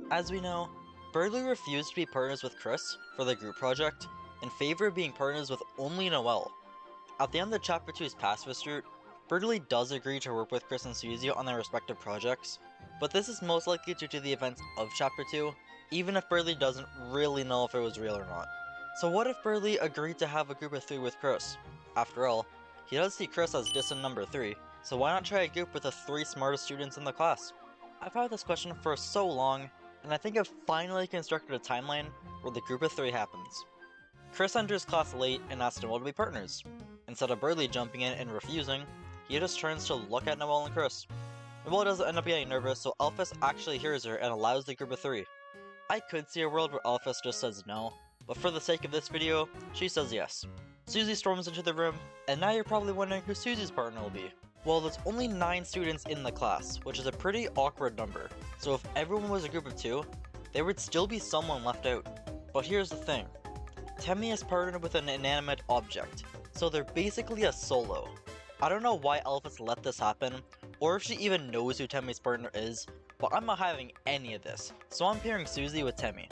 As we know, Berdly refused to be partners with Kris for the group project in favor of being partners with only Noelle. At the end of Chapter 2's pacifist route, Berdly does agree to work with Kris and Susie on their respective projects, but this is most likely due to the events of Chapter 2, even if Berdly doesn't really know if it was real or not. So what if Berdly agreed to have a group of 3 with Kris? After all, he does see Kris as distant number 3, so why not try a group with the 3 smartest students in the class? I've had this question for so long, and I think I've finally constructed a timeline where the group of 3 happens. Kris enters class late and asks Noelle to be partners. Instead of Berdly jumping in and refusing, he just turns to look at Noelle and Kris. Noelle doesn't end up getting nervous, so Alphys actually hears her and allows the group of 3. I could see a world where Alphys just says no, but for the sake of this video, she says yes. Susie storms into the room, and now you're probably wondering who Susie's partner will be. Well, there's only 9 students in the class, which is a pretty awkward number, so if everyone was a group of 2, there would still be someone left out. But here's the thing, Temmie is partnered with an inanimate object, so they're basically a solo. I don't know why Alphys let this happen, or if she even knows who Temmie's partner is, but I'm not having any of this, so I'm pairing Susie with Temmie.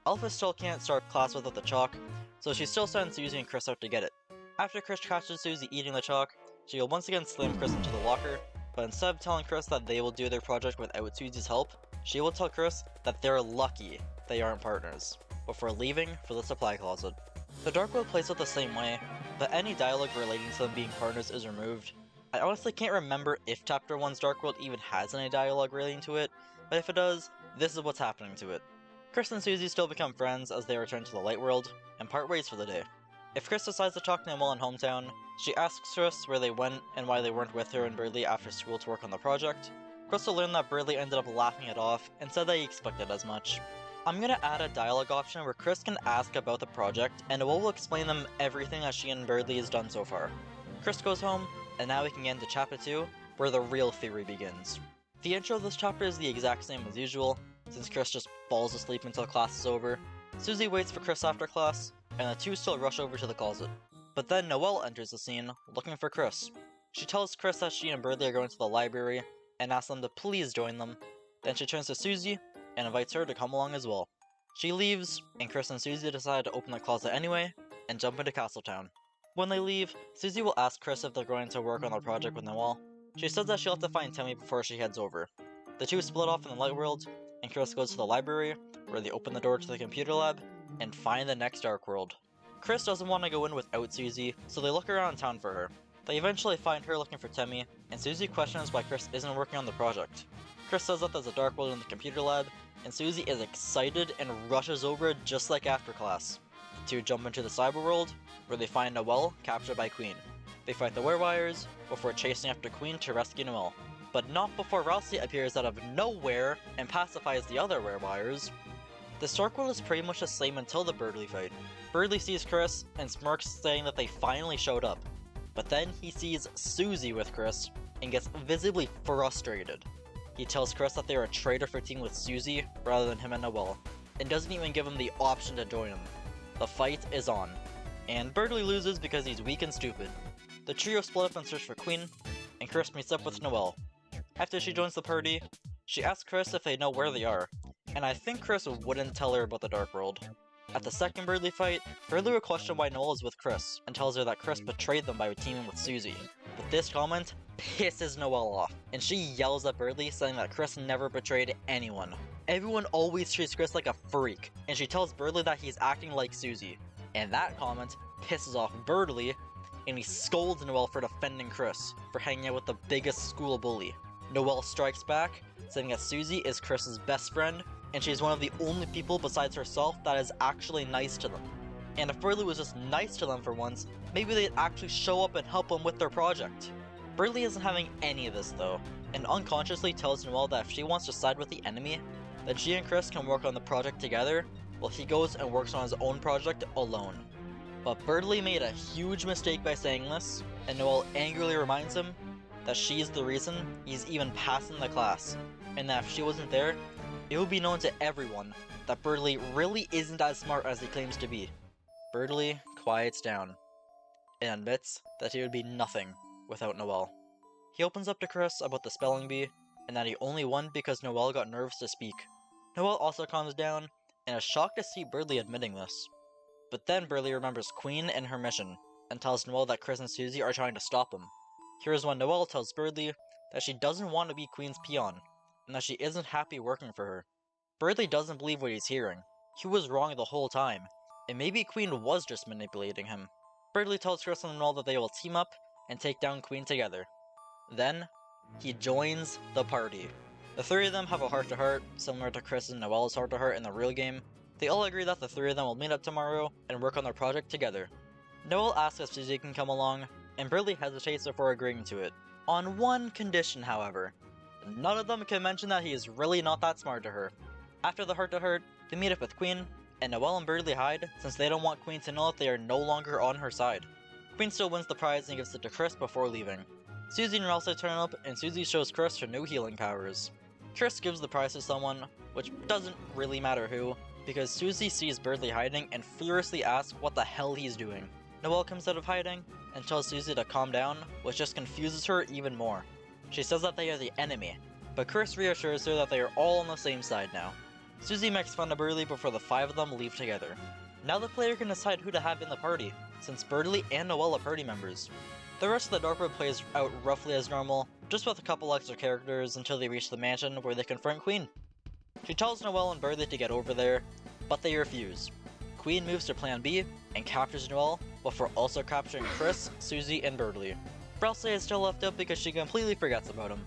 Alphys still can't start class without the chalk, so she still sends Susie and Kris out to get it. After Kris catches Susie eating the chalk, she will once again slam Kris into the locker, but instead of telling Kris that they will do their project without Susie's help, she will tell Kris that they're lucky they aren't partners, before leaving for the supply closet. The Dark World plays out the same way, but any dialogue relating to them being partners is removed. I honestly can't remember if Chapter 1's Dark World even has any dialogue relating to it, but if it does, this is what's happening to it. Kris and Susie still become friends as they return to the Light World, and part ways for the day. If Kris decides to talk to Noelle in hometown, she asks Kris where they went and why they weren't with her and Berdly after school to work on the project. Kris will learn that Berdly ended up laughing it off and said that he expected as much. I'm gonna add a dialogue option where Kris can ask about the project and Noelle will explain them everything that she and Berdly has done so far. Kris goes home, and now we can get into Chapter 2, where the real theory begins. The intro of this chapter is the exact same as usual, since Kris just falls asleep until class is over. Susie waits for Kris after class, and the two still rush over to the closet. But then Noelle enters the scene, looking for Kris. She tells Kris that she and Berdly are going to the library, and asks them to please join them. Then she turns to Susie, and invites her to come along as well. She leaves, and Kris and Susie decide to open the closet anyway, and jump into Castletown. When they leave, Susie will ask Kris if they're going to work on the project with Noelle. She says that she'll have to find Temmie before she heads over. The two split off in the Light World, and Kris goes to the library, where they open the door to the computer lab, and find the next Dark World. Kris doesn't want to go in without Susie, so they look around town for her. They eventually find her looking for Temmie, and Susie questions why Kris isn't working on the project. Kris says that there's a Dark World in the computer lab, and Susie is excited and rushes over it just like after class. The two jump into the cyber world, where they find Noelle captured by Queen. They fight the Werewires before chasing after Queen to rescue Noelle. But not before Rousey appears out of nowhere and pacifies the other Werewires. This Dark World is pretty much the same until the Berdly fight. Berdly sees Kris and smirks, saying that they finally showed up. But then he sees Susie with Kris and gets visibly frustrated. He tells Kris that they're a traitor for teaming with Susie rather than him and Noelle, and doesn't even give him the option to join him. The fight is on, and Berdly loses because he's weak and stupid. The trio split up in search for Queen, and Kris meets up with Noelle. After she joins the party, she asks Kris if they know where they are, and I think Kris wouldn't tell her about the Dark World. At the second Berdly fight, Berdly will question why Noelle is with Kris, and tells her that Kris betrayed them by teaming with Susie. But this comment pisses Noelle off, and she yells at Berdly, saying that Kris never betrayed anyone. Everyone always treats Kris like a freak, and she tells Berdly that he's acting like Susie. And that comment pisses off Berdly, and he scolds Noelle for defending Kris, for hanging out with the biggest school bully. Noelle strikes back, saying that Susie is Kris's best friend, and she's one of the only people besides herself that is actually nice to them. And if Berdly was just nice to them for once, maybe they'd actually show up and help them with their project. Berdly isn't having any of this though, and unconsciously tells Noelle that if she wants to side with the enemy, then she and Kris can work on the project together, while he goes and works on his own project alone. But Berdly made a huge mistake by saying this, and Noelle angrily reminds him that she's the reason he's even passing the class, and that if she wasn't there, it would be known to everyone that Berdly really isn't as smart as he claims to be. Berdly quiets down, and admits that he would be nothing without Noelle. He opens up to Kris about the spelling bee, and that he only won because Noelle got nervous to speak. Noelle also calms down, and is shocked to see Berdly admitting this. But then Berdly remembers Queen and her mission, and tells Noelle that Kris and Susie are trying to stop him. Here's when Noelle tells Berdly that she doesn't want to be Queen's peon, and that she isn't happy working for her. Berdly doesn't believe what he's hearing. He was wrong the whole time, and maybe Queen was just manipulating him. Berdly tells Kris and Noelle that they will team up and take down Queen together. Then, he joins the party. The three of them have a heart-to-heart, similar to Kris and Noelle's heart-to-heart in the real game. They all agree that the three of them will meet up tomorrow and work on their project together. Noelle asks if Susie can come along, and Berdly hesitates before agreeing to it. On one condition, however. None of them can mention that he is really not that smart to her. After the heart-to-heart, they meet up with Queen, and Noelle and Berdly hide since they don't want Queen to know that they are no longer on her side. Queen still wins the prize and gives it to Kris before leaving. Susie and Ralsei turn up, and Susie shows Kris her new healing powers. Kris gives the prize to someone, which doesn't really matter who, because Susie sees Berdly hiding and furiously asks what the hell he's doing. Noelle comes out of hiding and tells Susie to calm down, which just confuses her even more. She says that they are the enemy, but Kris reassures her that they are all on the same side now. Susie makes fun of Berdly before the five of them leave together. Now the player can decide who to have in the party, since Berdly and Noelle are party members. The rest of the Dark World plays out roughly as normal, just with a couple extra characters until they reach the mansion where they confront Queen. She tells Noelle and Berdly to get over there, but they refuse. Queen moves to Plan B and captures Noelle, before also capturing Kris, Susie, and Berdly. Ralsei is still left out because she completely forgets about him.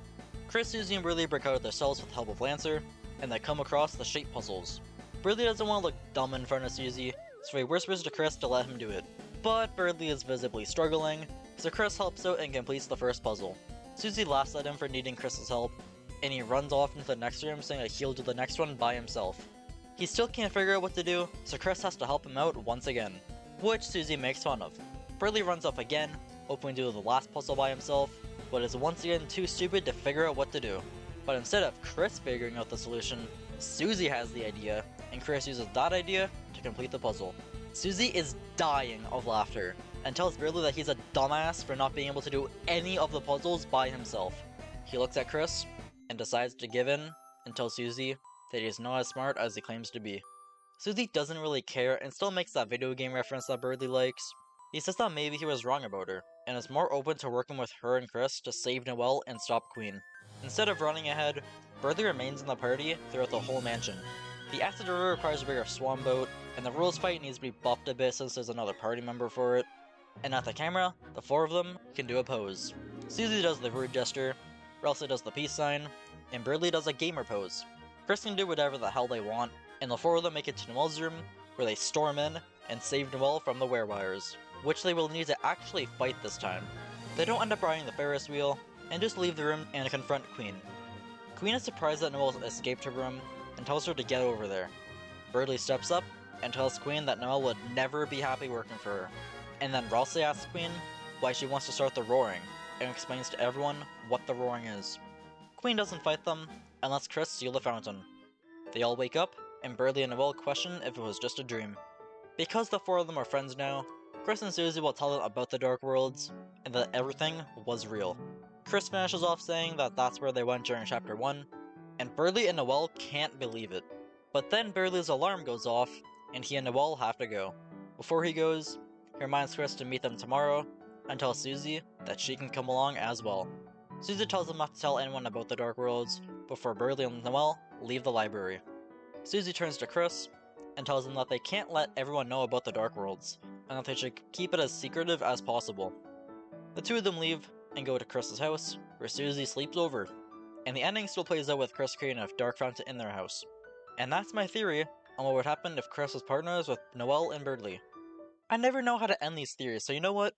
Kris, Susie, and Berdly break out of their cells with the help of Lancer, and they come across the shape puzzles. Berdly doesn't want to look dumb in front of Susie, so he whispers to Kris to let him do it. But Berdly is visibly struggling, so Kris helps out and completes the first puzzle. Susie laughs at him for needing Kris's help, and he runs off into the next room saying that he'll do the next one by himself. He still can't figure out what to do, so Kris has to help him out once again, which Susie makes fun of. Berdly runs off again, hoping to do the last puzzle by himself, but is once again too stupid to figure out what to do. But instead of Kris figuring out the solution, Susie has the idea, and Kris uses that idea to complete the puzzle. Susie is dying of laughter, and tells Berdly that he's a dumbass for not being able to do any of the puzzles by himself. He looks at Kris, and decides to give in, and tells Susie that he is not as smart as he claims to be. Susie doesn't really care, and still makes that video game reference that Berdly likes. He says that maybe he was wrong about her, and is more open to working with her and Kris to save Noelle and stop Queen. Instead of running ahead, Berdly remains in the party throughout the whole mansion. The acid river requires a bigger swan boat, and the rules fight needs to be buffed a bit since there's another party member for it. And at the camera, the four of them can do a pose. Susie does the rude gesture, Ralsei does the peace sign, and Berdly does a gamer pose. Kris can do whatever the hell they want, and the four of them make it to Noelle's room, where they storm in and save Noelle from the werewires, which they will need to actually fight this time. They don't end up riding the Ferris wheel, and just leave the room and confront Queen. Queen is surprised that Noelle escaped her room, and tells her to get over there. Berdly steps up, and tells Queen that Noelle would never be happy working for her. And then Ralsei asks Queen why she wants to start the roaring, and explains to everyone what the roaring is. Queen doesn't fight them, and lets Kris seal the fountain. They all wake up, and Berdly and Noelle question if it was just a dream. Because the four of them are friends now, Kris and Susie will tell them about the Dark Worlds, and that everything was real. Kris finishes off saying that that's where they went during Chapter 1, and Berdly and Noelle can't believe it. But then Berdly's alarm goes off, and he and Noelle have to go. Before he goes, he reminds Kris to meet them tomorrow, and tells Susie that she can come along as well. Susie tells them not to tell anyone about the Dark Worlds before Berdly and Noelle leave the library. Susie turns to Kris and tells them that they can't let everyone know about the Dark Worlds, and that they should keep it as secretive as possible. The two of them leave and go to Kris's house, where Susie sleeps over, and the ending still plays out with Kris creating a dark fountain in their house. And that's my theory on what would happen if Kris was partners with Noelle and Berdly. I never know how to end these theories, so you know what?